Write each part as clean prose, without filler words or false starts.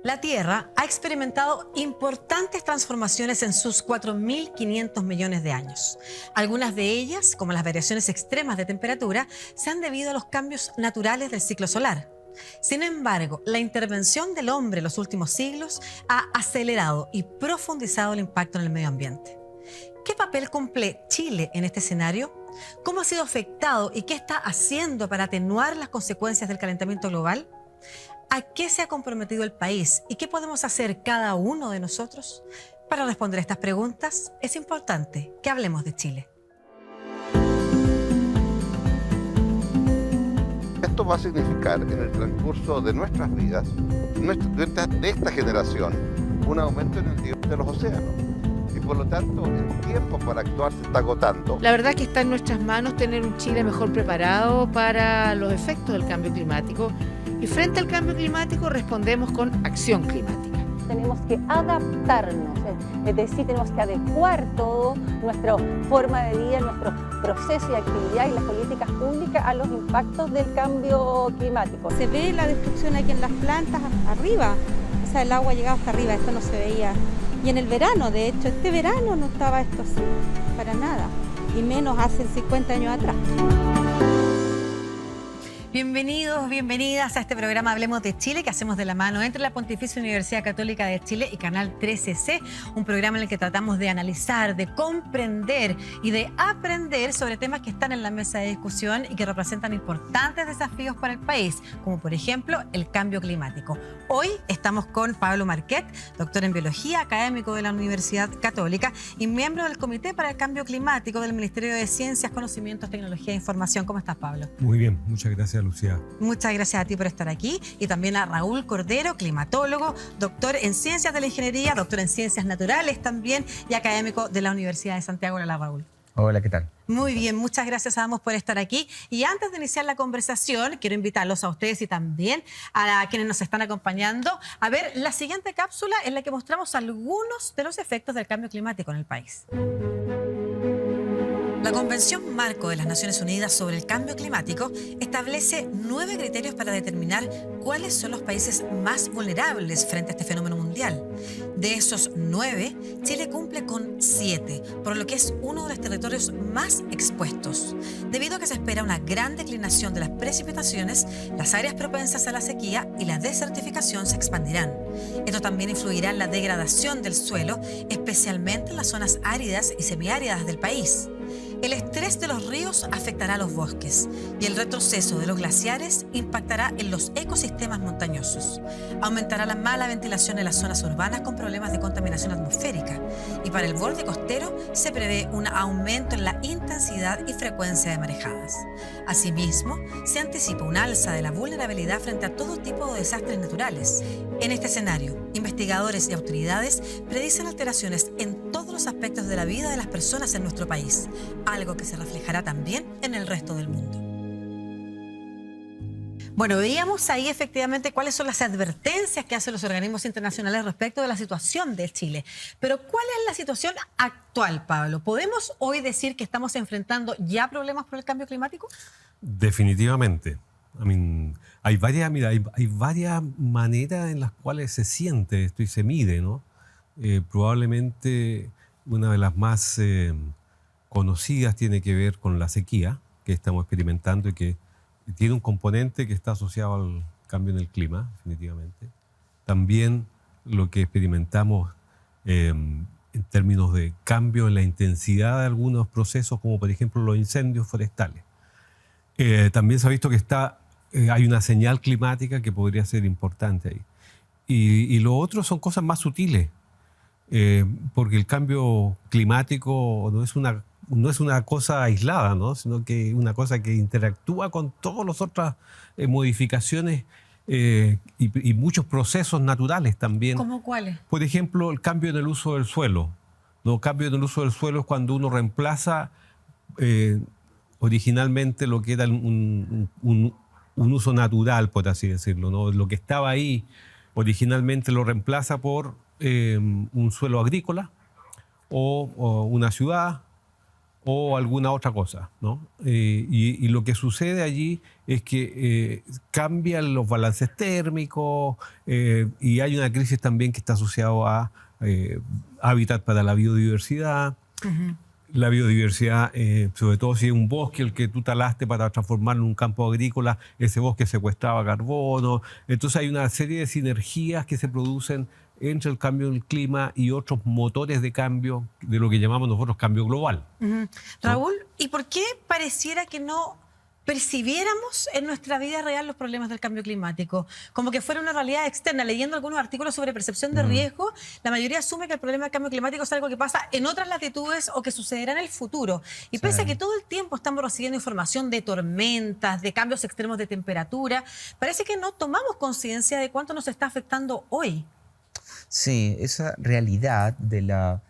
La Tierra ha experimentado importantes transformaciones en sus 4.500 millones de años. Algunas de ellas, como las variaciones extremas de temperatura, se han debido a los cambios naturales del ciclo solar. Sin embargo, la intervención del hombre en los últimos siglos ha acelerado y profundizado el impacto en el medio ambiente. ¿Qué papel cumple Chile en este escenario? ¿Cómo ha sido afectado y qué está haciendo para atenuar las consecuencias del calentamiento global? ¿A qué se ha comprometido el país y qué podemos hacer cada uno de nosotros? Para responder estas preguntas, es importante que hablemos de Chile. Esto va a significar en el transcurso de nuestras vidas, de esta generación, un aumento en el nivel de los océanos. Y por lo tanto, el tiempo para actuar se está agotando. La verdad que está en nuestras manos tener un Chile mejor preparado para los efectos del cambio climático. Y frente al cambio climático respondemos con acción climática. Tenemos que adaptarnos, es decir, tenemos que adecuar todo nuestra forma de vida, nuestro proceso y actividad y las políticas públicas a los impactos del cambio climático. Se ve la destrucción aquí en las plantas arriba, o sea, el agua ha llegado hasta arriba, esto no se veía. Y en el verano, de hecho, este verano no estaba esto así, para nada, y menos hace 50 años atrás. Bienvenidos, bienvenidas a este programa Hablemos de Chile que hacemos de la mano entre la Pontificia Universidad Católica de Chile y Canal 13C, un programa en el que tratamos de analizar, de comprender y de aprender sobre temas que están en la mesa de discusión y que representan importantes desafíos para el país, como por ejemplo el cambio climático. Hoy estamos con Pablo Marquet, doctor en biología, académico de la Universidad Católica y miembro del Comité para el Cambio Climático del Ministerio de Ciencias, Conocimientos, Tecnología e Información. ¿Cómo estás, Pablo? Muy bien, muchas gracias, Lucía. Muchas gracias a ti por estar aquí y también a Raúl Cordero, climatólogo, doctor en Ciencias de la Ingeniería, doctor en Ciencias Naturales también y académico de la Universidad de Santiago. Hola, Raúl. Hola, ¿qué tal? Muy bien, muchas gracias a ambos por estar aquí. Y antes de iniciar la conversación, quiero invitarlos a ustedes y también a quienes nos están acompañando a ver la siguiente cápsula en la que mostramos algunos de los efectos del cambio climático en el país. La Convención Marco de las Naciones Unidas sobre el Cambio Climático establece 9 criterios para determinar cuáles son los países más vulnerables frente a este fenómeno mundial. De esos 9, Chile cumple con 7, por lo que es uno de los territorios más expuestos. Debido a que se espera una gran declinación de las precipitaciones, las áreas propensas a la sequía y la desertificación se expandirán. Esto también influirá en la degradación del suelo, especialmente en las zonas áridas y semiáridas del país. El estrés de los ríos afectará a los bosques y el retroceso de los glaciares impactará en los ecosistemas montañosos. Aumentará la mala ventilación en las zonas urbanas con problemas de contaminación atmosférica y para el borde costero se prevé un aumento en la intensidad y frecuencia de marejadas. Asimismo, se anticipa un alza de la vulnerabilidad frente a todo tipo de desastres naturales. En este escenario, investigadores y autoridades predicen alteraciones en todos los aspectos de la vida de las personas en nuestro país, algo que se reflejará también en el resto del mundo. Bueno, veíamos ahí efectivamente cuáles son las advertencias que hacen los organismos internacionales respecto de la situación de Chile. Pero ¿cuál es la situación actual, Pablo? ¿Podemos hoy decir que estamos enfrentando ya problemas por el cambio climático? Definitivamente. Hay varias maneras en las cuales se siente esto y se mide, ¿no? Probablemente una de las más conocidas tiene que ver con la sequía que estamos experimentando y que tiene un componente que está asociado al cambio en el clima, definitivamente. También lo que experimentamos en términos de cambio en la intensidad de algunos procesos, como por ejemplo los incendios forestales. También se ha visto que hay una señal climática que podría ser importante ahí. Y lo otro son cosas más sutiles, porque el cambio climático no es una cosa aislada, ¿no? Sino que una cosa que interactúa con todas las otras modificaciones y muchos procesos naturales también. ¿Cómo cuáles? Por ejemplo, el cambio en el uso del suelo, ¿no? El cambio en el uso del suelo es cuando uno reemplaza originalmente lo que era un uso natural, por así decirlo, ¿no? Lo que estaba ahí originalmente lo reemplaza por un suelo agrícola o una ciudad o alguna otra cosa, ¿no? Y lo que sucede allí es que cambian los balances térmicos y hay una crisis también que está asociada a hábitat para la biodiversidad. La biodiversidad, sobre todo si es un bosque el que tú talaste para transformarlo en un campo agrícola, ese bosque secuestraba carbono. Entonces hay una serie de sinergias que se producen entre el cambio del clima y otros motores de cambio de lo que llamamos nosotros cambio global. Raúl, ¿y por qué pareciera que no percibiéramos en nuestra vida real los problemas del cambio climático? Como que fuera una realidad externa. Leyendo algunos artículos sobre percepción de riesgo, la mayoría asume que el problema del cambio climático es algo que pasa en otras latitudes o que sucederá en el futuro. Y pese a que todo el tiempo estamos recibiendo información de tormentas, de cambios extremos de temperatura, parece que no tomamos conciencia de cuánto nos está afectando hoy. Sí, esa realidad de la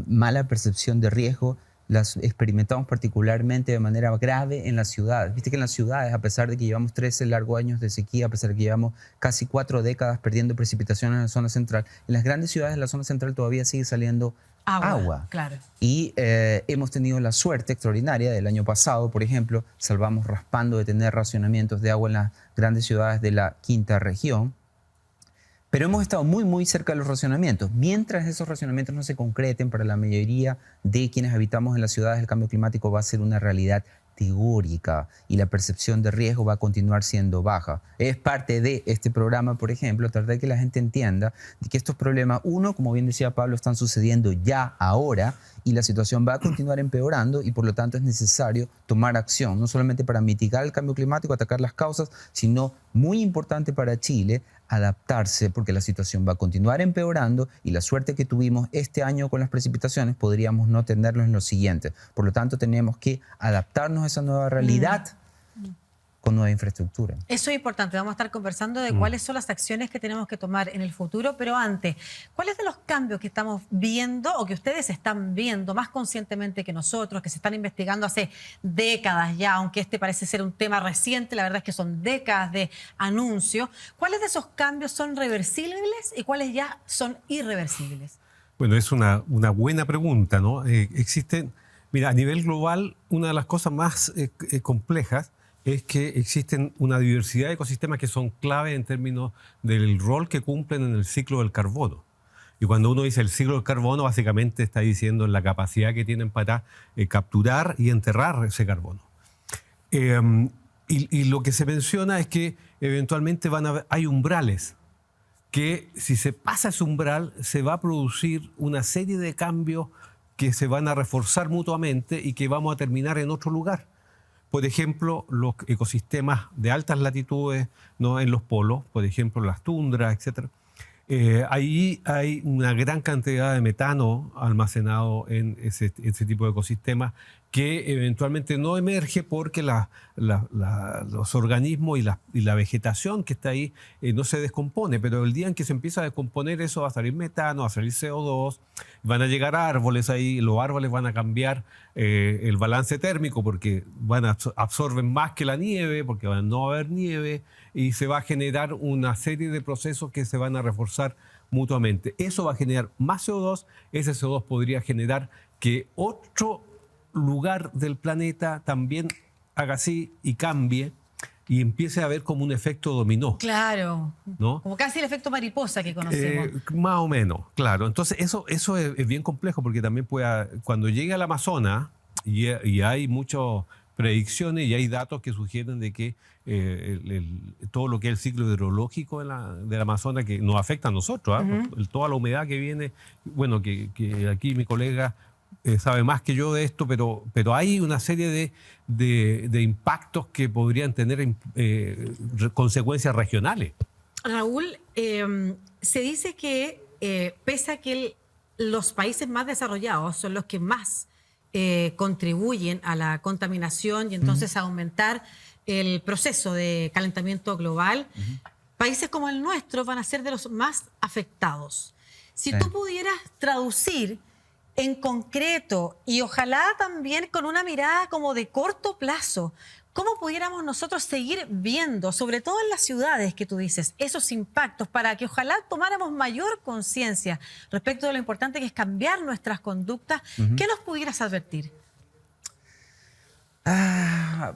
mala percepción de riesgo las experimentamos particularmente de manera grave en las ciudades. Viste que en las ciudades, a pesar de que llevamos 13 largos años de sequía, a pesar de que llevamos casi 4 décadas perdiendo precipitaciones en la zona central, en las grandes ciudades de la zona central todavía sigue saliendo agua. Claro. Y hemos tenido la suerte extraordinaria del año pasado, por ejemplo, salvamos raspando de tener racionamientos de agua en las grandes ciudades de la quinta región. Pero hemos estado muy, muy cerca de los racionamientos. Mientras esos racionamientos no se concreten, para la mayoría de quienes habitamos en las ciudades, el cambio climático va a ser una realidad teórica y la percepción de riesgo va a continuar siendo baja. Es parte de este programa, por ejemplo, tratar de que la gente entienda de que estos problemas, uno, como bien decía Pablo, están sucediendo ya ahora y la situación va a continuar empeorando y por lo tanto es necesario tomar acción, no solamente para mitigar el cambio climático, atacar las causas, sino, muy importante para Chile, adaptarse porque la situación va a continuar empeorando y la suerte que tuvimos este año con las precipitaciones podríamos no tenerlo en los siguientes. Por lo tanto, tenemos que adaptarnos a esa nueva realidad con nueva infraestructura. Eso es importante. Vamos a estar conversando de cuáles son las acciones que tenemos que tomar en el futuro, pero antes, ¿cuáles de los cambios que estamos viendo o que ustedes están viendo más conscientemente que nosotros, que se están investigando hace décadas ya, aunque este parece ser un tema reciente, la verdad es que son décadas de anuncios? ¿Cuáles de esos cambios son reversibles y cuáles ya son irreversibles? Bueno, es una buena pregunta, ¿no? Existen, mira, a nivel global, una de las cosas más complejas es que existen una diversidad de ecosistemas que son clave en términos del rol que cumplen en el ciclo del carbono. Y cuando uno dice el ciclo del carbono, básicamente está diciendo la capacidad que tienen para capturar y enterrar ese carbono. Y lo que se menciona es que eventualmente hay umbrales, que si se pasa ese umbral se va a producir una serie de cambios que se van a reforzar mutuamente y que vamos a terminar en otro lugar. Por ejemplo, los ecosistemas de altas latitudes, ¿no? En los polos, por ejemplo, las tundras, etc. Ahí hay una gran cantidad de metano almacenado en ese tipo de ecosistemas que eventualmente no emerge porque los organismos y la vegetación que está ahí no se descompone, pero el día en que se empieza a descomponer eso va a salir metano, va a salir CO2, van a llegar árboles ahí, los árboles van a cambiar el balance térmico porque absorben más que la nieve, porque no va a haber nieve y se va a generar una serie de procesos que se van a reforzar mutuamente. Eso va a generar más CO2, ese CO2 podría generar que otro lugar del planeta también haga así y cambie y empiece a ver como un efecto dominó. Claro, ¿no? Como casi el efecto mariposa que conocemos. Más o menos, claro. Entonces eso es bien complejo porque también cuando llegue al Amazonas y hay muchas predicciones y hay datos que sugieren de que todo lo que es el ciclo hidrológico del Amazonas que nos afecta a nosotros, toda la humedad que viene, bueno, que aquí mi colega sabe más que yo de esto, pero hay una serie de impactos que podrían tener consecuencias regionales. Raúl, se dice que pese a que los países más desarrollados son los que más contribuyen a la contaminación y entonces a aumentar el proceso de calentamiento global, países como el nuestro van a ser de los más afectados. Si tú pudieras traducir en concreto y ojalá también con una mirada como de corto plazo, ¿cómo pudiéramos nosotros seguir viendo, sobre todo en las ciudades que tú dices, esos impactos para que ojalá tomáramos mayor conciencia respecto de lo importante que es cambiar nuestras conductas? ¿Qué nos pudieras advertir? Ah,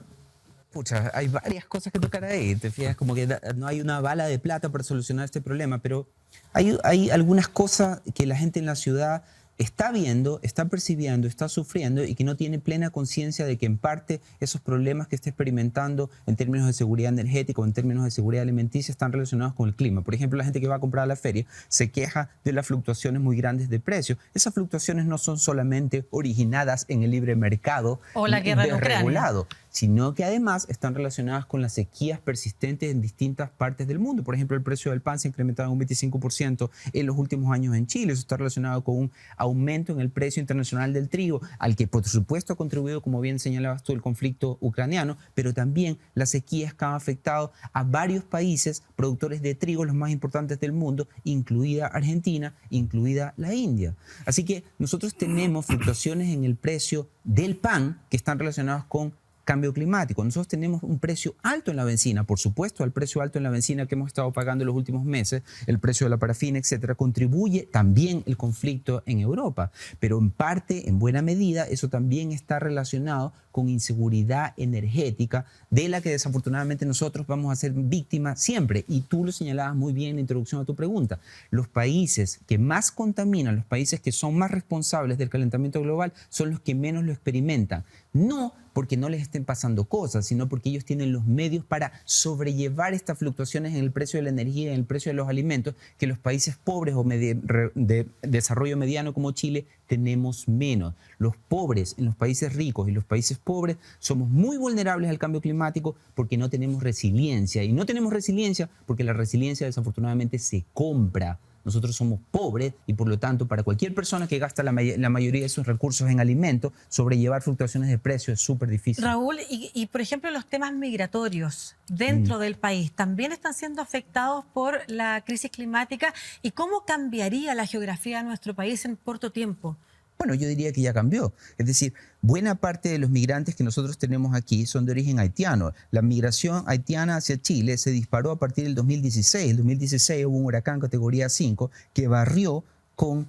pucha, hay varias cosas que tocar ahí. Te fijas, como que no hay una bala de plata para solucionar este problema, pero hay algunas cosas que la gente en la ciudad está viendo, está percibiendo, está sufriendo y que no tiene plena conciencia de que en parte esos problemas que está experimentando en términos de seguridad energética o en términos de seguridad alimenticia están relacionados con el clima. Por ejemplo, la gente que va a comprar a la feria se queja de las fluctuaciones muy grandes de precios. Esas fluctuaciones no son solamente originadas en el libre mercado O la guerra en Ucrania. desregulado, sino que además están relacionadas con las sequías persistentes en distintas partes del mundo. Por ejemplo, el precio del pan se ha incrementado un 25% en los últimos años en Chile. Eso está relacionado con un aumento en el precio internacional del trigo, al que por supuesto ha contribuido, como bien señalabas tú, el conflicto ucraniano, pero también las sequías que han afectado a varios países productores de trigo, los más importantes del mundo, incluida Argentina, incluida la India. Así que nosotros tenemos fluctuaciones en el precio del pan que están relacionadas con cambio climático. Nosotros tenemos un precio alto en la bencina, por supuesto, al precio alto en la bencina que hemos estado pagando en los últimos meses, el precio de la parafina, etcétera, contribuye también el conflicto en Europa. Pero en parte, en buena medida, eso también está relacionado con inseguridad energética, de la que desafortunadamente nosotros vamos a ser víctimas siempre. Y tú lo señalabas muy bien en la introducción a tu pregunta. Los países que más contaminan, los países que son más responsables del calentamiento global, son los que menos lo experimentan. No porque no les estén pasando cosas, sino porque ellos tienen los medios para sobrellevar estas fluctuaciones en el precio de la energía y en el precio de los alimentos que los países pobres o de desarrollo mediano como Chile tenemos menos. Los pobres en los países ricos y los países pobres somos muy vulnerables al cambio climático porque no tenemos resiliencia. Y no tenemos resiliencia porque la resiliencia desafortunadamente se compra. Nosotros somos pobres y por lo tanto para cualquier persona que gasta la mayoría de sus recursos en alimentos, sobrellevar fluctuaciones de precio es súper difícil. Raúl, y por ejemplo los temas migratorios dentro del país también están siendo afectados por la crisis climática. ¿Y cómo cambiaría la geografía de nuestro país en corto tiempo? Bueno, yo diría que ya cambió. Es decir, buena parte de los migrantes que nosotros tenemos aquí son de origen haitiano. La migración haitiana hacia Chile se disparó a partir del 2016. En 2016 hubo un huracán categoría 5 que barrió con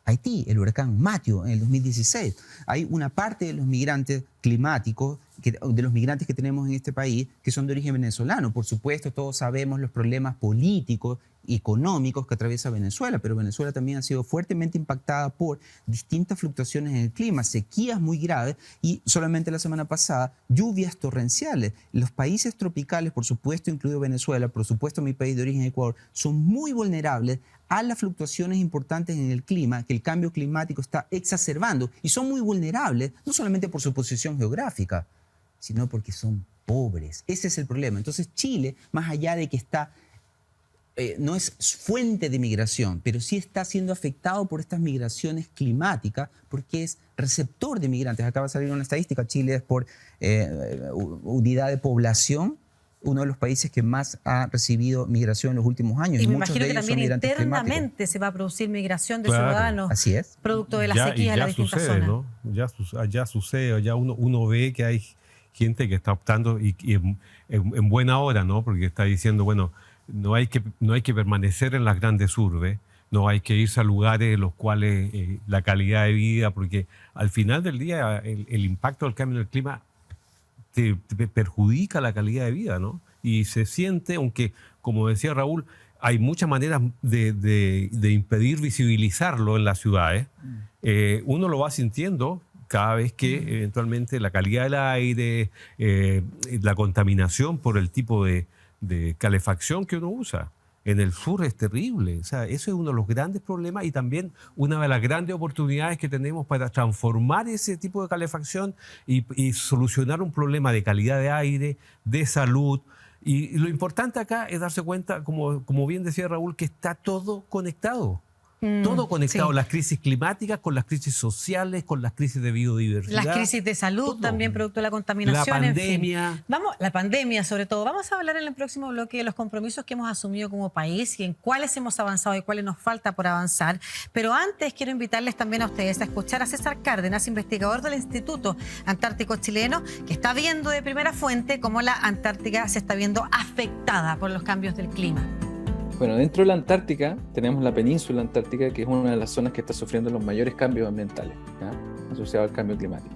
Haití, el huracán Matthew, en el 2016. Hay una parte de los migrantes climáticos, de los migrantes que tenemos en este país, que son de origen venezolano. Por supuesto, todos sabemos los problemas políticos y económicos que atraviesa Venezuela, pero Venezuela también ha sido fuertemente impactada por distintas fluctuaciones en el clima, sequías muy graves y solamente la semana pasada lluvias torrenciales. Los países tropicales, por supuesto, incluido Venezuela, por supuesto mi país de origen Ecuador, son muy vulnerables a las fluctuaciones importantes en el clima que el cambio climático está exacerbando, y son muy vulnerables no solamente por su posición geográfica, sino porque son pobres. Ese es el problema. Entonces Chile, más allá de que está no es fuente de migración, pero sí está siendo afectado por estas migraciones climáticas porque es receptor de migrantes. Acaba de salir una estadística, Chile es por unidad de población uno de los países que más ha recibido migración en los últimos años. Y me muchos imagino de que ellos también son migrantes internamente climáticos. se va a producir migración de Claro. ciudadanos. Así es. Producto de la sequía de las distintas sucede, zonas. ¿no? Ya sucede, ya uno ve que hay gente que está optando y en buena hora, ¿no? Porque está diciendo, bueno, no hay que permanecer en las grandes urbes, no hay que irse a lugares en los cuales la calidad de vida, porque al final del día el impacto del cambio del clima te perjudica la calidad de vida, ¿no? Y se siente, aunque, como decía Raúl, hay muchas maneras de impedir visibilizarlo en las ciudades. Uno lo va sintiendo cada vez que eventualmente la calidad del aire, la contaminación por el tipo de calefacción que uno usa. En el sur es terrible. O sea, eso es uno de los grandes problemas y también una de las grandes oportunidades que tenemos para transformar ese tipo de calefacción y solucionar un problema de calidad de aire, de salud. Y lo importante acá es darse cuenta, como bien decía Raúl, que está todo conectado. Todo conectado, sí. Las crisis climáticas con las crisis sociales, con las crisis de biodiversidad. Las crisis de salud todo. También producto de la contaminación. La pandemia. En fin. La pandemia sobre todo. Vamos a hablar en el próximo bloque de los compromisos que hemos asumido como país y en cuáles hemos avanzado y cuáles nos falta por avanzar. Pero antes quiero invitarles también a ustedes a escuchar a César Cárdenas, investigador del Instituto Antártico Chileno, que está viendo de primera fuente cómo la Antártica se está viendo afectada por los cambios del clima. Bueno, dentro de la Antártica tenemos la península antártica, que es una de las zonas que está sufriendo los mayores cambios ambientales, ¿ya? Asociados al cambio climático.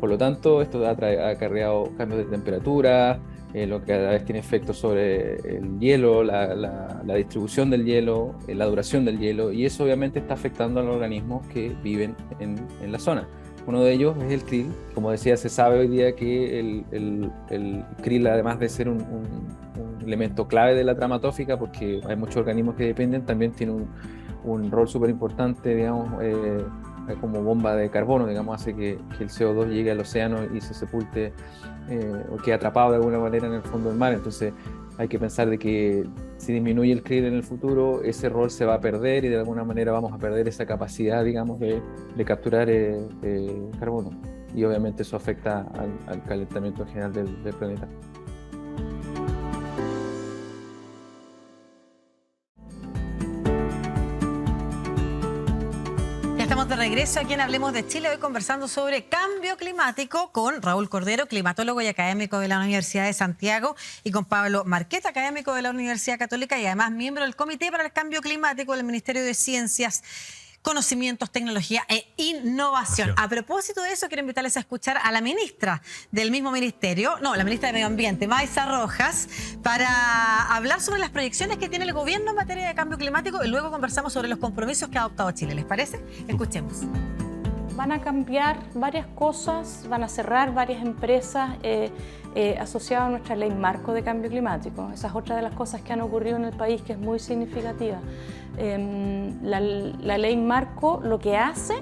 Por lo tanto, esto ha acarreado cambios de temperatura, lo que a la vez tiene efectos sobre el hielo, la distribución del hielo, la duración del hielo, y eso obviamente está afectando a los organismos que viven en la zona. Uno de ellos es el krill. Como decía, se sabe hoy día que el krill, además de ser un elemento clave de la trama trófica, porque hay muchos organismos que dependen, también tiene un rol súper importante, digamos, como bomba de carbono, digamos, hace que el CO2 llegue al océano y se sepulte o quede atrapado de alguna manera en el fondo del mar. Entonces hay que pensar de que si disminuye el krill en el futuro, ese rol se va a perder y de alguna manera vamos a perder esa capacidad, digamos, de capturar carbono. Y obviamente eso afecta al calentamiento general del planeta. Estamos de regreso aquí en Hablemos de Chile, hoy conversando sobre cambio climático con Raúl Cordero, climatólogo y académico de la Universidad de Santiago, y con Pablo Marqueta, académico de la Universidad Católica y además miembro del Comité para el Cambio Climático del Ministerio de Ciencias, Conocimientos, Tecnología e Innovación. A propósito de eso, quiero invitarles a escuchar a la ministra del mismo ministerio, la ministra de Medio Ambiente, Maysa Rojas, para hablar sobre las proyecciones que tiene el gobierno en materia de cambio climático y luego conversamos sobre los compromisos que ha adoptado Chile. ¿Les parece? Escuchemos. Van a cambiar varias cosas, van a cerrar varias empresas asociadas a nuestra ley marco de cambio climático. Esa es otra de las cosas que han ocurrido en el país que es muy significativa. La ley marco lo que hace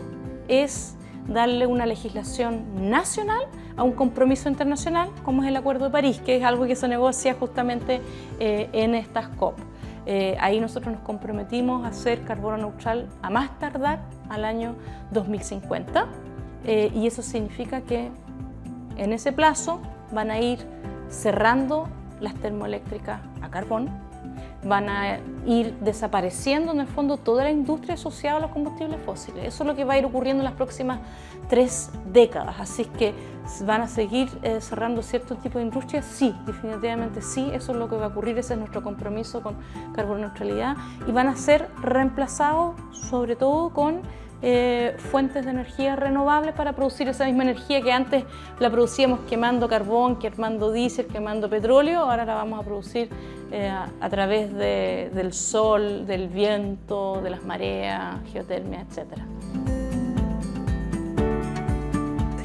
es darle una legislación nacional a un compromiso internacional como es el Acuerdo de París, que es algo que se negocia justamente en estas COP. Ahí nosotros nos comprometimos a ser carbono neutral a más tardar al año 2050 y eso significa que en ese plazo van a ir cerrando las termoeléctricas a carbón, van a ir desapareciendo en el fondo toda la industria asociada a los combustibles fósiles. Eso es lo que va a ir ocurriendo en las próximas 3 décadas. Así es que van a seguir cerrando cierto tipo de industrias. Sí, definitivamente sí, eso es lo que va a ocurrir. Ese es nuestro compromiso con carbono neutralidad. Y van a ser reemplazados sobre todo con fuentes de energía renovables para producir esa misma energía que antes la producíamos quemando carbón, quemando diésel, quemando petróleo. Ahora la vamos a producir a través del sol, del viento, de las mareas, geotermia, etcétera.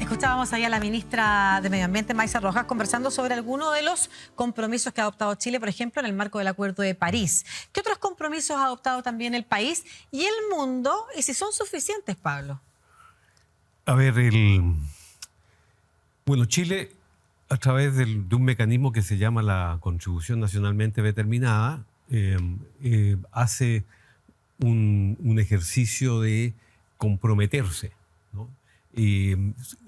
Escuchábamos ahí a la ministra de Medio Ambiente, Maysa Rojas, conversando sobre algunos de los compromisos que ha adoptado Chile, por ejemplo, en el marco del Acuerdo de París. ¿Qué otros compromisos ha adoptado también el país y el mundo? Y si son suficientes, Pablo. A ver, Chile, a través de un mecanismo que se llama la Contribución Nacionalmente Determinada, hace un ejercicio de comprometerse, ¿no? Y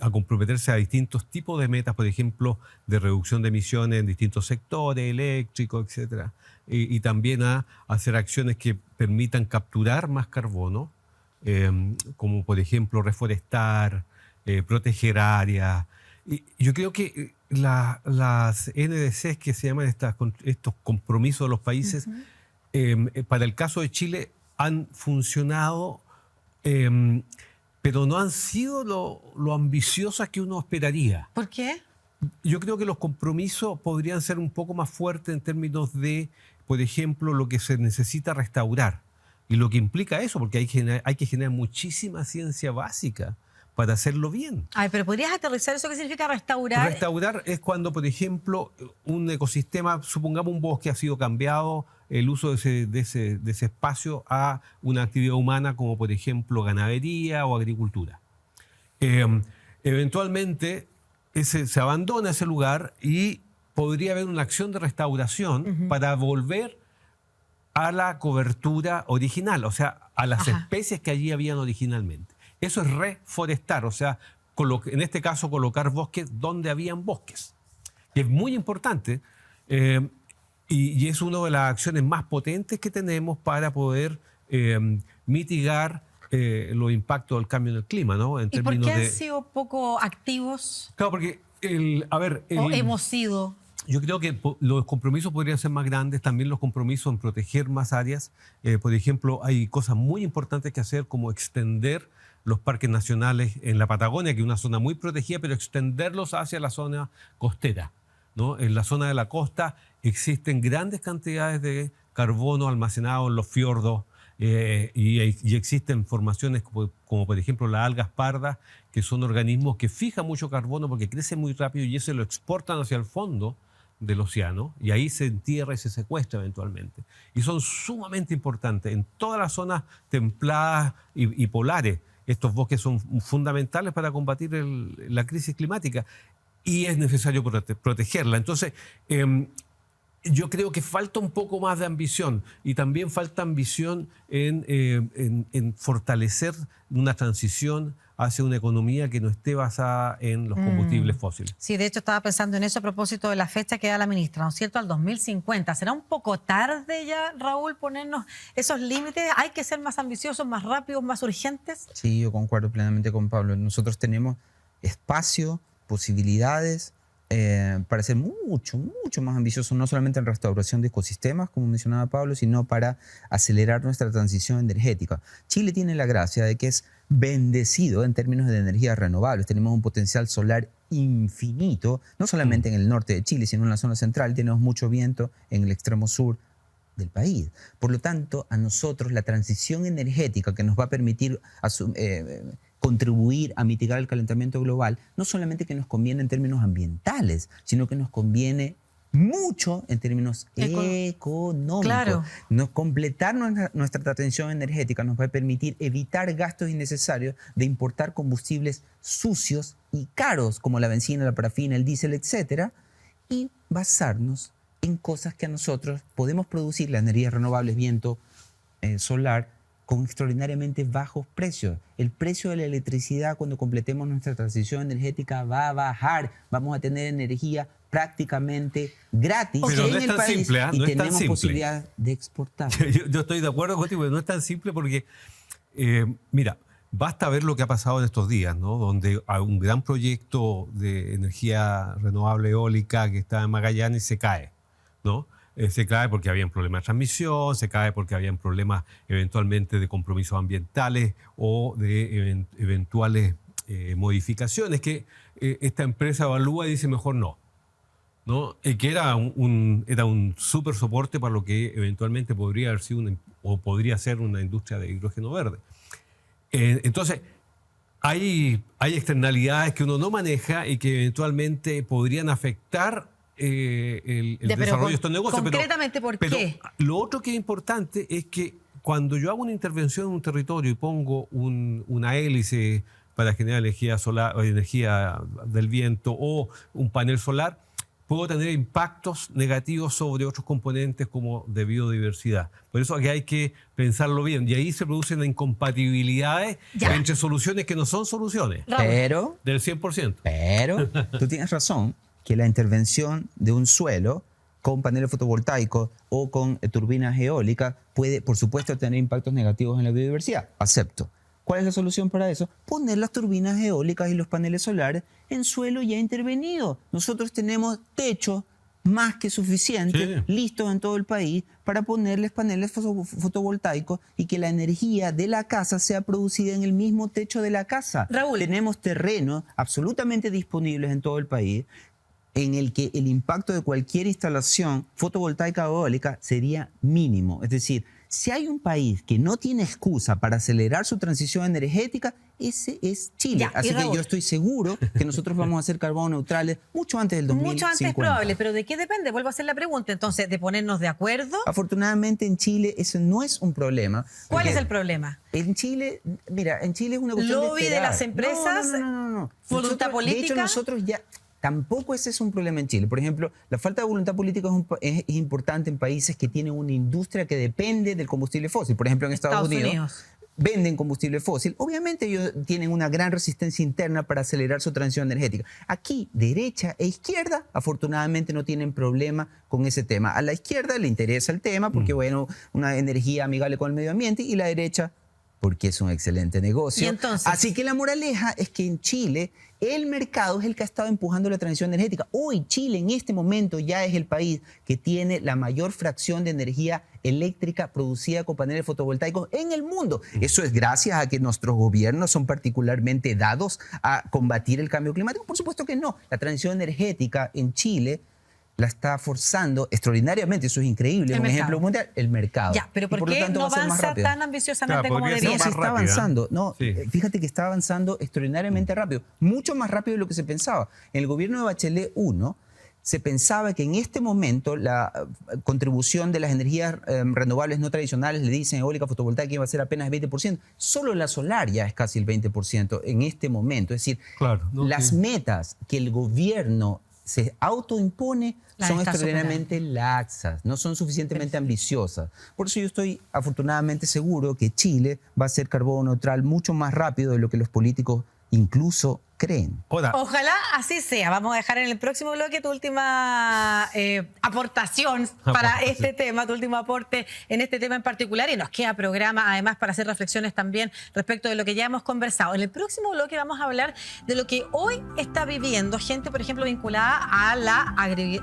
a comprometerse a distintos tipos de metas, por ejemplo, de reducción de emisiones en distintos sectores, eléctricos, etc. Y también a hacer acciones que permitan capturar más carbono, como por ejemplo reforestar, proteger áreas. Y yo creo que las NDCs que se llaman estos compromisos de los países, para el caso de Chile han funcionado, pero no han sido lo ambiciosas que uno esperaría. ¿Por qué? Yo creo que los compromisos podrían ser un poco más fuertes en términos de, por ejemplo, lo que se necesita restaurar y lo que implica eso, porque hay que generar muchísima ciencia básica para hacerlo bien. Ay, pero ¿podrías aterrizar eso? ¿Qué significa restaurar? Restaurar es cuando, por ejemplo, un ecosistema, supongamos un bosque, ha sido cambiado el uso de ese espacio a una actividad humana como, por ejemplo, ganadería o agricultura. Eventualmente se abandona ese lugar y podría haber una acción de restauración para volver a la cobertura original, o sea, a las especies que allí habían originalmente. Eso es reforestar, o sea, en este caso colocar bosques donde habían bosques. Y es muy importante y es una de las acciones más potentes que tenemos para poder mitigar los impactos del cambio en el clima, ¿no? ¿Y por qué han sido poco activos? Claro, porque, ¿O hemos sido? Yo creo que los compromisos podrían ser más grandes, también los compromisos en proteger más áreas. Por ejemplo, hay cosas muy importantes que hacer, como extender los parques nacionales en la Patagonia, que es una zona muy protegida, pero extenderlos hacia la zona costera, ¿no? En la zona de la costa existen grandes cantidades de carbono almacenado en los fiordos, y existen formaciones como por ejemplo las algas pardas, que son organismos que fijan mucho carbono porque crecen muy rápido y eso lo exportan hacia el fondo del océano y ahí se entierra y se secuestra eventualmente. Y son sumamente importantes en todas las zonas templadas y polares. Estos bosques son fundamentales para combatir la crisis climática y es necesario protegerla. Entonces, yo creo que falta un poco más de ambición y también falta ambición en fortalecer una transición hacia una economía que no esté basada en los combustibles fósiles. Sí, de hecho estaba pensando en eso a propósito de la fecha que da la ministra, ¿no es cierto?, al 2050. ¿Será un poco tarde ya, Raúl, ponernos esos límites? ¿Hay que ser más ambiciosos, más rápidos, más urgentes? Sí, yo concuerdo plenamente con Pablo. Nosotros tenemos espacio, posibilidades para ser mucho más ambiciosos, no solamente en restauración de ecosistemas, como mencionaba Pablo, sino para acelerar nuestra transición energética. Chile tiene la gracia de que es bendecido en términos de energías renovables. Tenemos un potencial solar infinito, no solamente en el norte de Chile, sino en la zona central. Tenemos mucho viento en el extremo sur del país. Por lo tanto, a nosotros la transición energética que nos va a permitir contribuir a mitigar el calentamiento global, no solamente que nos conviene en términos ambientales, sino que nos conviene mucho en términos económicos. Claro. Completar nuestra transición energética nos va a permitir evitar gastos innecesarios de importar combustibles sucios y caros, como la benzina, la parafina, el diésel, etcétera, y basarnos en cosas que a nosotros podemos producir, las energías renovables, viento, solar, con extraordinariamente bajos precios. El precio de la electricidad cuando completemos nuestra transición energética va a bajar. Vamos a tener energía prácticamente gratis pero en no es el tan país simple, y no es tan tenemos simple. posibilidad de exportar. Yo estoy de acuerdo contigo, pero no es tan simple porque, mira, basta ver lo que ha pasado en estos días, ¿no? Donde hay un gran proyecto de energía renovable eólica que está en Magallanes se cae, ¿no? Se cae porque habían problemas de transmisión, se cae porque habían problemas eventualmente de compromisos ambientales o de eventuales modificaciones que esta empresa evalúa y dice mejor no. Que era un súper soporte para lo que eventualmente podría haber sido o podría ser una industria de hidrógeno verde. Entonces, hay externalidades que uno no maneja y que eventualmente podrían afectar el desarrollo de estos negocios. Concretamente, ¿por qué? Lo otro que es importante es que cuando yo hago una intervención en un territorio y pongo una hélice para generar energía solar o energía del viento o un panel solar, puedo tener impactos negativos sobre otros componentes como de biodiversidad. Por eso aquí hay que pensarlo bien. Y ahí se producen incompatibilidades entre soluciones que no son soluciones. Pero, del 100%. Pero, tú tienes razón que la intervención de un suelo con paneles fotovoltaicos o con turbinas eólicas puede, por supuesto, tener impactos negativos en la biodiversidad. Acepto. ¿Cuál es la solución para eso? Poner las turbinas eólicas y los paneles solares en suelo ya intervenido. Nosotros tenemos techo más que suficiente, listos en todo el país, para ponerles paneles fotovoltaicos y que la energía de la casa sea producida en el mismo techo de la casa. Raúl. Tenemos terrenos absolutamente disponibles en todo el país en el que el impacto de cualquier instalación fotovoltaica o eólica sería mínimo. Es decir, si hay un país que no tiene excusa para acelerar su transición energética, ese es Chile. Así que yo estoy seguro que nosotros vamos a ser carbono neutrales mucho antes del 2050. Mucho antes probable, pero ¿de qué depende? Vuelvo a hacer la pregunta, entonces, ¿de ponernos de acuerdo? Afortunadamente en Chile eso no es un problema. ¿Cuál es el problema? En Chile, mira, en Chile es una cuestión de ¿Lobby de esperar. las empresas? No. ¿Voluntad política? De hecho, nosotros ya... Tampoco ese es un problema en Chile. Por ejemplo, la falta de voluntad política es importante en países que tienen una industria que depende del combustible fósil. Por ejemplo, en Estados Unidos venden combustible fósil. Obviamente ellos tienen una gran resistencia interna para acelerar su transición energética. Aquí, derecha e izquierda, afortunadamente no tienen problema con ese tema. A la izquierda le interesa el tema porque, bueno, una energía amigable con el medio ambiente, y la derecha porque es un excelente negocio. ¿Y entonces? Así que la moraleja es que en Chile el mercado es el que ha estado empujando la transición energética. Hoy Chile en este momento ya es el país que tiene la mayor fracción de energía eléctrica producida con paneles fotovoltaicos en el mundo. Eso es gracias a que nuestros gobiernos son particularmente dados a combatir el cambio climático. Por supuesto que no. La transición energética en Chile la está forzando extraordinariamente, eso es increíble, un ejemplo mundial, el mercado. Ya, pero Y ¿por lo qué tanto no va a ser más avanza rápido. tan ambiciosamente Claro, como podría ser debería? No, se más está rápida. avanzando. No, Sí. Fíjate que está avanzando extraordinariamente rápido, mucho más rápido de lo que se pensaba. En el gobierno de Bachelet 1 se pensaba que en este momento la contribución de las energías renovables no tradicionales, le dicen eólica, fotovoltaica, iba a ser apenas 20%. Solo la solar ya es casi el 20% en este momento. Es decir, Claro, ¿no? las Sí. metas que el gobierno se autoimpone Las son está extraordinariamente laxas, no son suficientemente ambiciosas. Por eso yo estoy afortunadamente seguro que Chile va a ser carbono neutral mucho más rápido de lo que los políticos incluso creen. Ahora, Ojalá así sea. Vamos a dejar en el próximo bloque tu última aportación para este tema, tu último aporte en este tema en particular. Y nos queda programa, además, para hacer reflexiones también respecto de lo que ya hemos conversado. En el próximo bloque vamos a hablar de lo que hoy está viviendo gente, por ejemplo, vinculada a la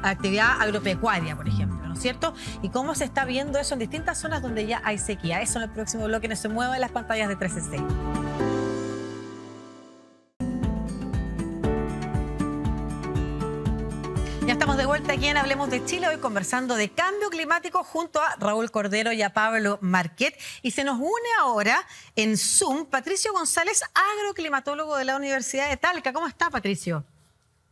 actividad agropecuaria, por ejemplo, ¿no es cierto? Y cómo se está viendo eso en distintas zonas donde ya hay sequía. Eso en el próximo bloque. No se muevan las pantallas de 360. Ya estamos de vuelta aquí en Hablemos de Chile, hoy conversando de cambio climático junto a Raúl Cordero y a Pablo Marquet. Y se nos une ahora en Zoom Patricio González, agroclimatólogo de la Universidad de Talca. ¿Cómo está, Patricio?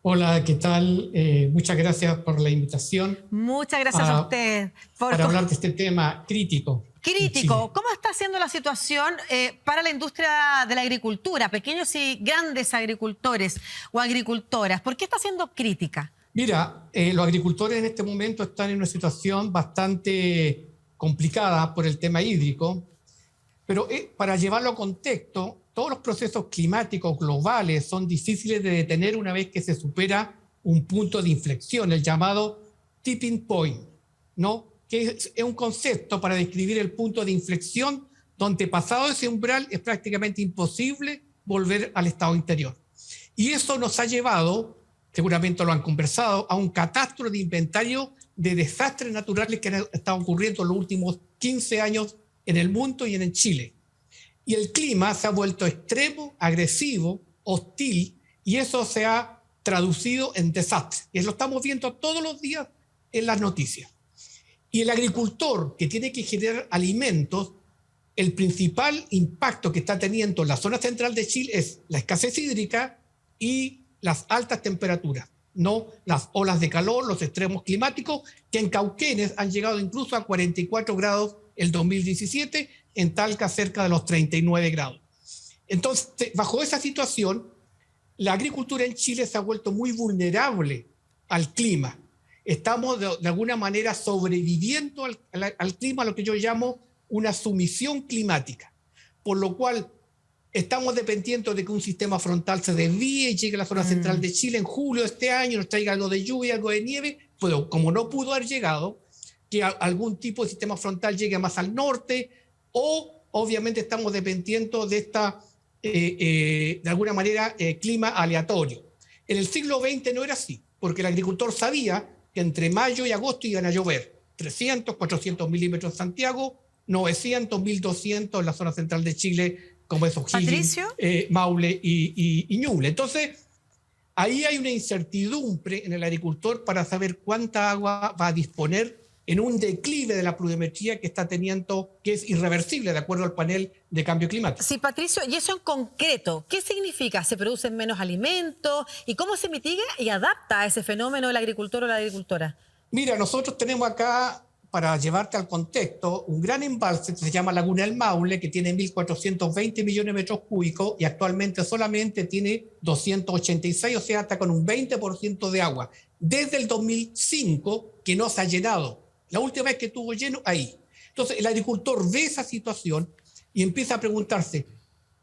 Hola, ¿qué tal? Muchas gracias por la invitación. Muchas gracias a usted. Para hablar de este tema crítico. Crítico. ¿Cómo está siendo la situación para la industria de la agricultura, pequeños y grandes agricultores o agricultoras? ¿Por qué está siendo crítica? Mira, los agricultores en este momento están en una situación bastante complicada por el tema hídrico, pero para llevarlo a contexto, todos los procesos climáticos globales son difíciles de detener una vez que se supera un punto de inflexión, el llamado tipping point, ¿no? Que es un concepto para describir el punto de inflexión donde pasado ese umbral es prácticamente imposible volver al estado interior. Y eso nos ha llevado, seguramente lo han conversado, a un catastro de inventario de desastres naturales que han estado ocurriendo en los últimos 15 años en el mundo y en Chile. Y el clima se ha vuelto extremo, agresivo, hostil, y eso se ha traducido en desastres. Y lo estamos viendo todos los días en las noticias. Y el agricultor que tiene que generar alimentos, el principal impacto que está teniendo en la zona central de Chile es la escasez hídrica y las altas temperaturas, no las olas de calor, los extremos climáticos, que en Cauquenes han llegado incluso a 44 grados el 2017, en Talca cerca de los 39 grados. Entonces, bajo esa situación, la agricultura en Chile se ha vuelto muy vulnerable al clima. Estamos de alguna manera sobreviviendo al clima, lo que yo llamo una sumisión climática, por lo cual estamos dependiendo de que un sistema frontal se desvíe y llegue a la zona central de Chile en julio de este año, nos traiga algo de lluvia, algo de nieve, pero como no pudo haber llegado, que algún tipo de sistema frontal llegue más al norte, o obviamente estamos dependiendo de esta, de alguna manera, clima aleatorio. En el siglo XX no era así, porque el agricultor sabía que entre mayo y agosto iban a llover 300, 400 milímetros en Santiago, 900, 1200 en la zona central de Chile, como es O'Higgins, Maule y Ñuble. Entonces, ahí hay una incertidumbre en el agricultor para saber cuánta agua va a disponer en un declive de la pluviometría que está teniendo, que es irreversible de acuerdo al panel de cambio climático. Sí, Patricio, y eso en concreto, ¿qué significa? ¿Se producen menos alimentos? ¿Y cómo se mitiga y adapta a ese fenómeno el agricultor o la agricultora? Mira, nosotros tenemos acá, para llevarte al contexto, un gran embalse que se llama Laguna del Maule, que tiene 1.420 millones de metros cúbicos y actualmente solamente tiene 286, o sea, está con un 20% de agua. Desde el 2005 que no se ha llenado. La última vez que estuvo lleno, ahí. Entonces, el agricultor ve esa situación y empieza a preguntarse,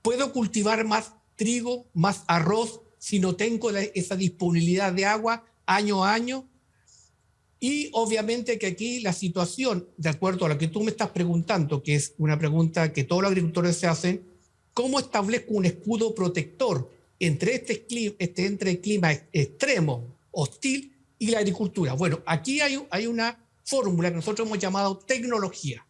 ¿puedo cultivar más trigo, más arroz, si no tengo esa disponibilidad de agua año a año? Y obviamente que aquí la situación, de acuerdo a lo que tú me estás preguntando, que es una pregunta que todos los agricultores se hacen, ¿cómo establezco un escudo protector entre entre el clima extremo, hostil, y la agricultura? Bueno, aquí hay una fórmula que nosotros hemos llamado tecnología.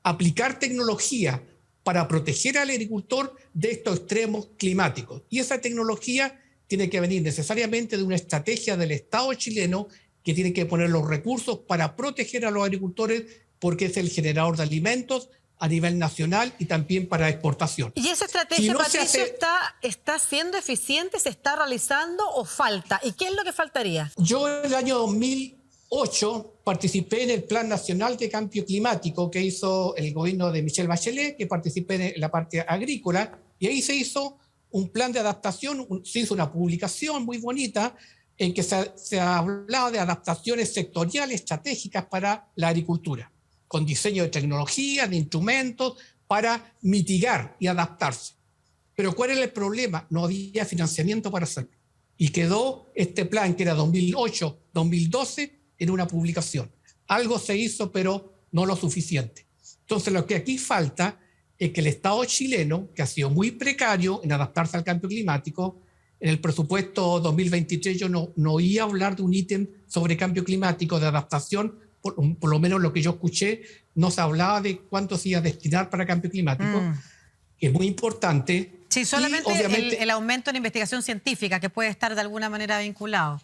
Aplicar tecnología para proteger al agricultor de estos extremos climáticos. Y esa tecnología tiene que venir necesariamente de una estrategia del Estado chileno que tiene que poner los recursos para proteger a los agricultores porque es el generador de alimentos a nivel nacional y también para exportación. ¿Y esa estrategia, Si no se Patricio, hace- está siendo eficiente, se está realizando o falta? ¿Y qué es lo que faltaría? Yo en el año 2008 participé en el Plan Nacional de Cambio Climático que hizo el gobierno de Michelle Bachelet, que participé en la parte agrícola, y ahí se hizo un plan de adaptación, se hizo una publicación muy bonita en que se hablaba de adaptaciones sectoriales estratégicas para la agricultura, con diseño de tecnología, de instrumentos, para mitigar y adaptarse. Pero ¿cuál era el problema? No había financiamiento para hacerlo. Y quedó este plan, que era 2008-2012, en una publicación. Algo se hizo, pero no lo suficiente. Entonces, lo que aquí falta es que el Estado chileno, que ha sido muy precario en adaptarse al cambio climático, en el presupuesto 2023 yo no oí hablar de un ítem sobre cambio climático, de adaptación, por lo menos lo que yo escuché, no se hablaba de cuánto se iba a destinar para cambio climático, que es muy importante. Sí, solamente Y, obviamente, el aumento en investigación científica, que puede estar de alguna manera vinculado.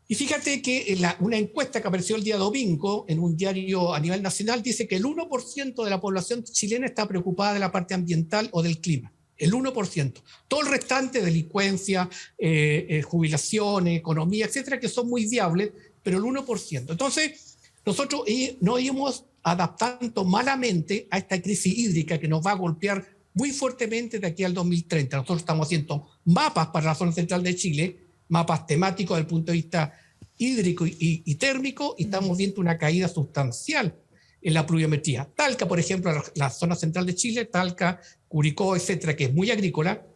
Y fíjate que una encuesta que apareció el día domingo en un diario a nivel nacional dice que el 1% de la población chilena está preocupada de la parte ambiental o del clima. El 1%. Todo el restante, delincuencia, jubilaciones, economía, etcétera, que son muy viables, pero el 1%. Entonces, nosotros nos íbamos adaptando malamente a esta crisis hídrica que nos va a golpear muy fuertemente de aquí al 2030. Nosotros estamos haciendo mapas para la zona central de Chile, mapas temáticos desde el punto de vista hídrico y térmico, y estamos viendo una caída sustancial en la pluviometría. Talca, por ejemplo, la zona central de Chile, Talca, Curicó, etcétera, que es muy agrícola,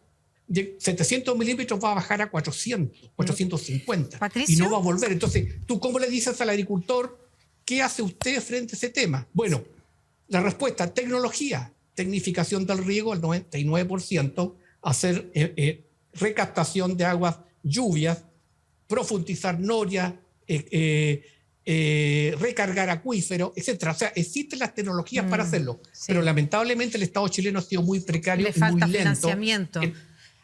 de 700 milímetros va a bajar a 400, 450, Patricio. y no va a volver. Entonces, ¿tú cómo le dices al agricultor qué hace usted frente a ese tema? Bueno, la respuesta, tecnología, tecnificación del riego, el 99%, hacer recaptación de aguas, lluvias, profundizar norias, recargar acuíferos, etcétera. O sea, existen las tecnologías para hacerlo, sí. pero lamentablemente el Estado chileno ha sido muy precario Le y falta muy lento financiamiento.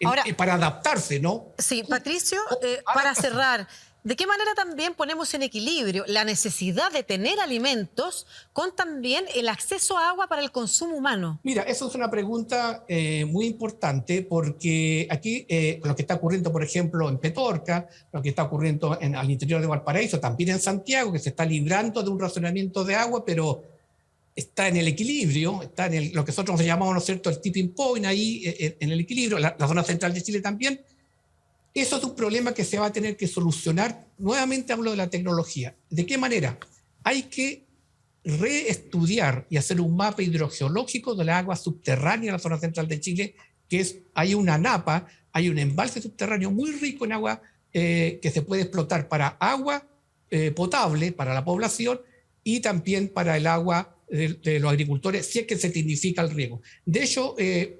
Ahora, para adaptarse, ¿no? Sí, Patricio, para cerrar, ¿de qué manera también ponemos en equilibrio la necesidad de tener alimentos con también el acceso a agua para el consumo humano? Mira, eso es una pregunta muy importante porque aquí lo que está ocurriendo, por ejemplo, en Petorca, lo que está ocurriendo al interior de Valparaíso, también en Santiago, que se está librando de un racionamiento de agua, pero está en el equilibrio, está en lo que nosotros llamamos, ¿no es cierto?, el tipping point ahí en el equilibrio, la zona central de Chile también. Eso es un problema que se va a tener que solucionar. Nuevamente hablo de la tecnología. ¿De qué manera? Hay que reestudiar y hacer un mapa hidrogeológico de la agua subterránea en la zona central de Chile, hay una napa, hay un embalse subterráneo muy rico en agua que se puede explotar para agua potable para la población y también para el agua de los agricultores, si es que se tecnifica el riego. De hecho,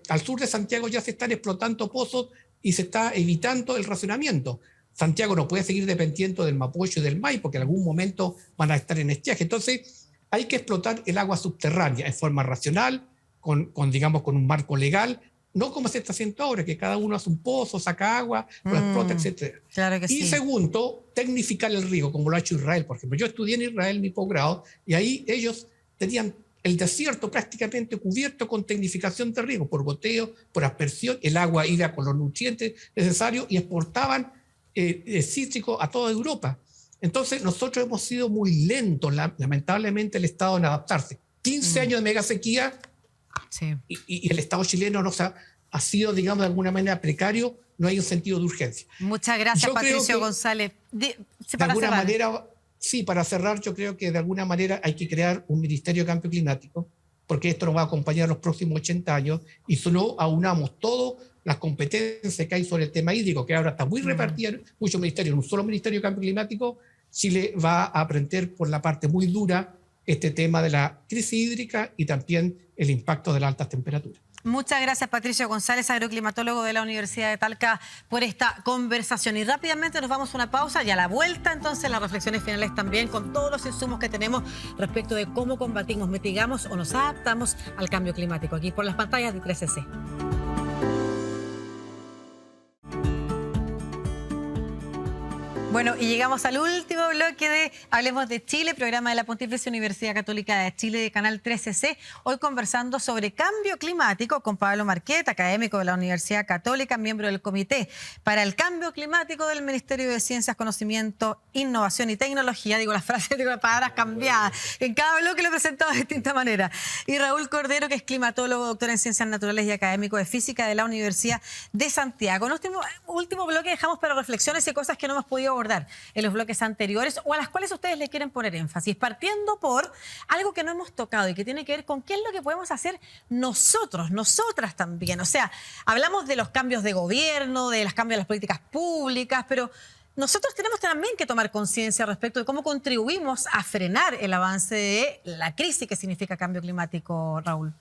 al sur de Santiago ya se están explotando pozos y se está evitando el racionamiento. Santiago no puede seguir dependiendo del Mapocho y del May porque en algún momento van a estar en estiaje. Entonces, hay que explotar el agua subterránea en forma racional, con un marco legal, no como se está haciendo ahora, que cada uno hace un pozo, saca agua, lo explota, etc. Claro que Y sí. segundo, tecnificar el riego, como lo ha hecho Israel, por ejemplo. Yo estudié en Israel mi posgrado y ahí ellos tenían el desierto prácticamente cubierto con tecnificación de riego, por goteo, por aspersión, el agua iba con los nutrientes necesarios y exportaban cítricos a toda Europa. Entonces nosotros hemos sido muy lentos, lamentablemente, el Estado en adaptarse. 15 años de mega sequía Sí. y el Estado chileno ha sido, digamos, de alguna manera precario, no hay un sentido de urgencia. Muchas gracias, Yo creo Patricio que, González. De Para alguna cerrar. manera, sí, para cerrar, yo creo que de alguna manera hay que crear un Ministerio de Cambio Climático, porque esto nos va a acompañar los próximos 80 años, y si no aunamos todas las competencias que hay sobre el tema hídrico, que ahora está muy repartida, muchos ministerios, en un solo Ministerio de Cambio Climático, Chile va a aprender por la parte muy dura este tema de la crisis hídrica y también el impacto de las altas temperaturas. Muchas gracias, Patricio González, agroclimatólogo de la Universidad de Talca, por esta conversación. Y rápidamente nos vamos a una pausa y a la vuelta, entonces, las reflexiones finales también con todos los insumos que tenemos respecto de cómo combatimos, mitigamos o nos adaptamos al cambio climático, aquí por las pantallas de 3CC. Bueno, y llegamos al último bloque de Hablemos de Chile, programa de la Pontificia Universidad Católica de Chile de Canal 13C. Hoy conversando sobre cambio climático con Pablo Marquet, académico de la Universidad Católica, miembro del Comité para el Cambio Climático del Ministerio de Ciencias, Conocimiento, Innovación y Tecnología. Digo las frases, digo las palabras cambiadas. En cada bloque lo he presentado de distinta manera. Y Raúl Cordero, que es climatólogo, doctor en Ciencias Naturales y académico de Física de la Universidad de Santiago. En este último bloque dejamos para reflexiones y cosas que no hemos podido abordar en los bloques anteriores o a las cuales ustedes le quieren poner énfasis, partiendo por algo que no hemos tocado y que tiene que ver con qué es lo que podemos hacer nosotros, nosotras también. O sea, hablamos de los cambios de gobierno, de los cambios de las políticas públicas, pero nosotros tenemos también que tomar conciencia respecto de cómo contribuimos a frenar el avance de la crisis que significa cambio climático, Raúl.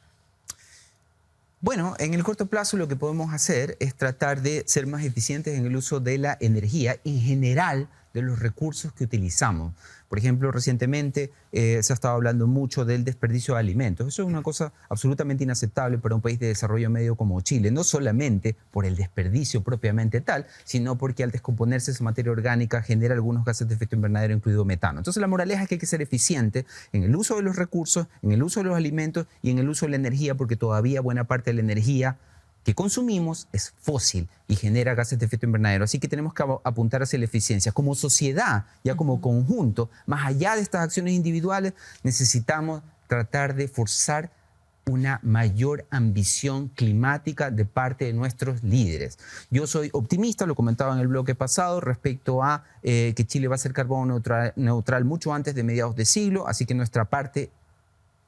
Bueno, en el corto plazo lo que podemos hacer es tratar de ser más eficientes en el uso de la energía en general, de los recursos que utilizamos. Por ejemplo, recientemente se ha estado hablando mucho del desperdicio de alimentos. Eso es una cosa absolutamente inaceptable para un país de desarrollo medio como Chile, no solamente por el desperdicio propiamente tal, sino porque al descomponerse esa materia orgánica genera algunos gases de efecto invernadero, incluido metano. Entonces la moraleja es que hay que ser eficiente en el uso de los recursos, en el uso de los alimentos y en el uso de la energía, porque todavía buena parte de la energía que consumimos es fósil y genera gases de efecto invernadero. Así que tenemos que apuntar hacia la eficiencia. Como sociedad, ya como conjunto, más allá de estas acciones individuales, necesitamos tratar de forzar una mayor ambición climática de parte de nuestros líderes. Yo soy optimista, lo comentaba en el bloque pasado, respecto a que Chile va a ser carbono neutral mucho antes de mediados de siglo, así que nuestra parte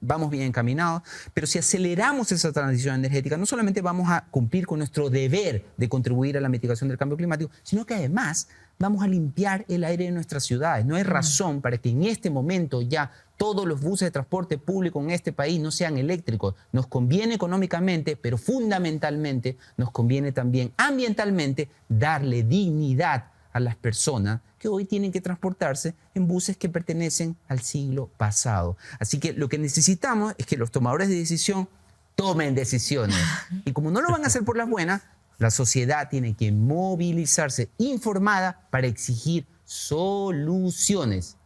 vamos bien encaminados, pero si aceleramos esa transición energética, no solamente vamos a cumplir con nuestro deber de contribuir a la mitigación del cambio climático, sino que además vamos a limpiar el aire de nuestras ciudades. No hay razón para que en este momento ya todos los buses de transporte público en este país no sean eléctricos. Nos conviene económicamente, pero fundamentalmente nos conviene también ambientalmente darle dignidad a las personas que hoy tienen que transportarse en buses que pertenecen al siglo pasado. Así que lo que necesitamos es que los tomadores de decisión tomen decisiones. Y como no lo van a hacer por las buenas, la sociedad tiene que movilizarse informada para exigir soluciones.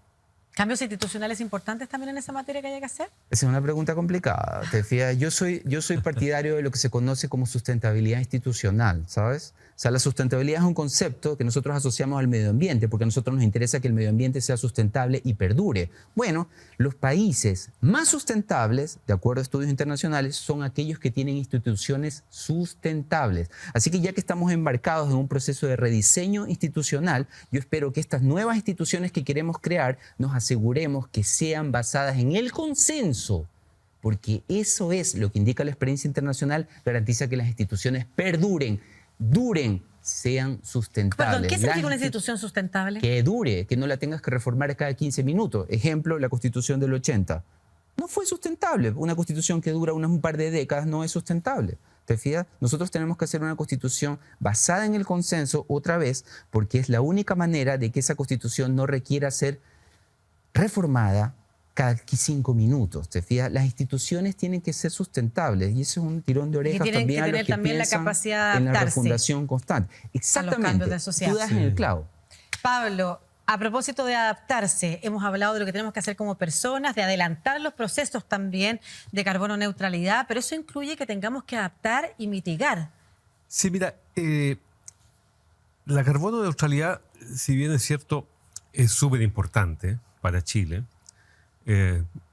¿Cambios institucionales importantes también en esa materia que haya que hacer? Esa es una pregunta complicada. ¿Te fijas? Yo soy partidario de lo que se conoce como sustentabilidad institucional, ¿sabes? O sea, la sustentabilidad es un concepto que nosotros asociamos al medio ambiente, porque a nosotros nos interesa que el medio ambiente sea sustentable y perdure. Bueno, los países más sustentables, de acuerdo a estudios internacionales, son aquellos que tienen instituciones sustentables. Así que ya que estamos embarcados en un proceso de rediseño institucional, yo espero que estas nuevas instituciones que queremos crear nos aseguremos que sean basadas en el consenso, porque eso es lo que indica la experiencia internacional, garantiza que las instituciones perduren, duren, sean sustentables. Perdón, ¿qué significa una institución sustentable? Que dure, que no la tengas que reformar cada 15 minutos. Ejemplo, la Constitución del 80. No fue sustentable. Una Constitución que dura un par de décadas no es sustentable. ¿Te fijas? Nosotros tenemos que hacer una Constitución basada en el consenso otra vez, porque es la única manera de que esa Constitución no requiera ser reformada cada 5 minutos. ¿Te fijas? Las instituciones tienen que ser sustentables y eso es un tirón de orejas también a los que también la capacidad de en la adaptarse refundación constante. Exactamente. A los cambios de sociedad. Tú das en el clavo. Pablo, a propósito de adaptarse, hemos hablado de lo que tenemos que hacer como personas, de adelantar los procesos también de carbono neutralidad, pero eso incluye que tengamos que adaptar y mitigar. Sí, mira, la carbono neutralidad, si bien es cierto, es súper importante para Chile.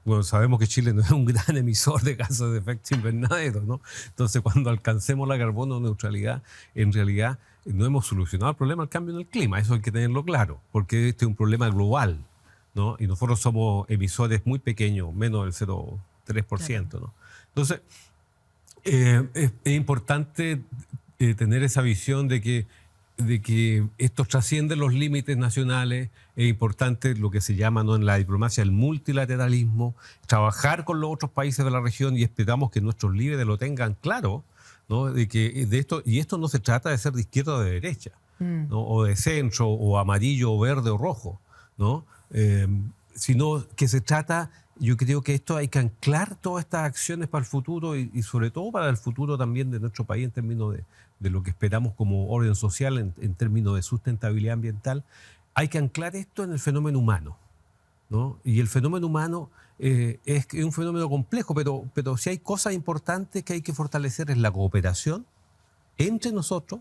Bueno, sabemos que Chile no es un gran emisor de gases de efecto invernadero, ¿no? Entonces, cuando alcancemos la carbono neutralidad, en realidad no hemos solucionado el problema del cambio en el clima. Eso hay que tenerlo claro, porque este es un problema global, ¿no? Y nosotros somos emisores muy pequeños, menos del 0,3%, ¿no? Entonces, es importante tener esa visión de que esto trasciende los límites nacionales. Es importante lo que se llama, ¿no?, en la diplomacia el multilateralismo, trabajar con los otros países de la región, y esperamos que nuestros líderes lo tengan claro, ¿no?, esto no se trata de ser de izquierda o de derecha, ¿no?, o de centro, o amarillo, o verde, o rojo, ¿no? Sino que se trata, yo creo que esto hay que anclar todas estas acciones para el futuro, y sobre todo para el futuro también de nuestro país en términos de lo que esperamos como orden social, en términos de sustentabilidad ambiental. Hay que anclar esto en el fenómeno humano, ¿no? Y el fenómeno humano es un fenómeno complejo, pero si hay cosas importantes que hay que fortalecer es la cooperación entre nosotros,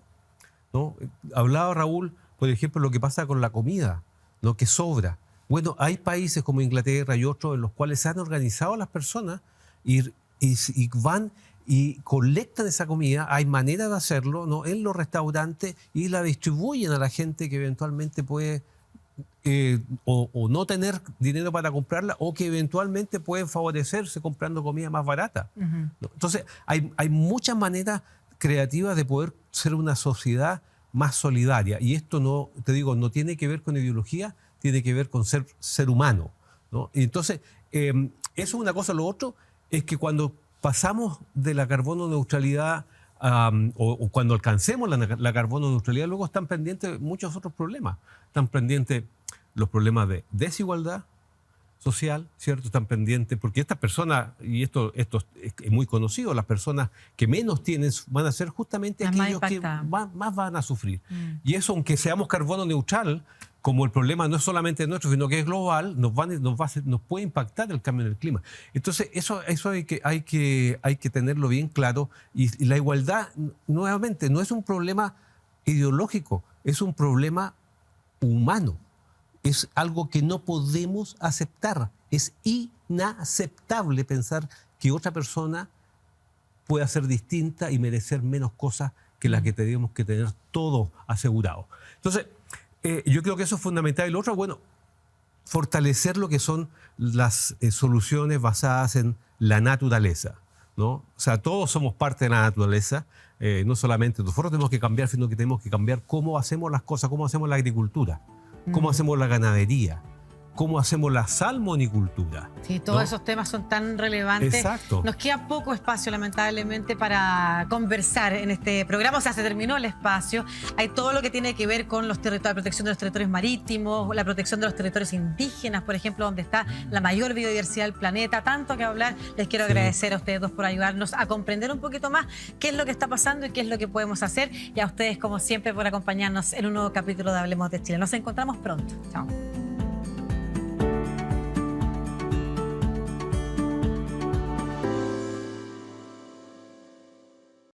¿no? Hablaba Raúl, por ejemplo, lo que pasa con la comida, ¿no?, que sobra. Bueno, hay países como Inglaterra y otros en los cuales se han organizado las personas y van y colectan esa comida. Hay manera de hacerlo, ¿no?, en los restaurantes, y la distribuyen a la gente que eventualmente puede o no tener dinero para comprarla, o que eventualmente pueden favorecerse comprando comida más barata, ¿no? Entonces, hay muchas maneras creativas de poder ser una sociedad más solidaria, y esto no, te digo, no tiene que ver con ideología, tiene que ver con ser humano, ¿no? Y entonces, eso es una cosa. Lo otro es que cuando pasamos de la carbono neutralidad, o cuando alcancemos la carbono neutralidad, luego están pendientes muchos otros problemas. Están pendientes los problemas de desigualdad social, ¿cierto? Están pendientes, porque estas personas, y esto es muy conocido, las personas que menos tienen van a ser justamente aquellos que más van a sufrir. Y eso, aunque seamos carbono neutral, como el problema no es solamente nuestro, sino que es global, nos puede impactar el cambio en el clima. Entonces, eso hay que tenerlo bien claro. Y la igualdad, nuevamente, no es un problema ideológico, es un problema humano. Es algo que no podemos aceptar. Es inaceptable pensar que otra persona pueda ser distinta y merecer menos cosas que las que tenemos que tener todos asegurados. Entonces, yo creo que eso es fundamental. Y lo otro, bueno, fortalecer lo que son las soluciones basadas en la naturaleza, ¿no? O sea, todos somos parte de la naturaleza, no solamente nosotros tenemos que cambiar, sino que tenemos que cambiar cómo hacemos las cosas, cómo hacemos la agricultura, cómo hacemos la ganadería, cómo hacemos la salmonicultura. Sí, todos, ¿no?, esos temas son tan relevantes. Exacto. Nos queda poco espacio, lamentablemente, para conversar en este programa. O sea, se terminó el espacio. Hay todo lo que tiene que ver con la protección de los territorios marítimos, la protección de los territorios indígenas, por ejemplo, donde está la mayor biodiversidad del planeta. Tanto que hablar. Les quiero agradecer a ustedes dos por ayudarnos a comprender un poquito más qué es lo que está pasando y qué es lo que podemos hacer. Y a ustedes, como siempre, por acompañarnos en un nuevo capítulo de Hablemos de Chile. Nos encontramos pronto. Chao.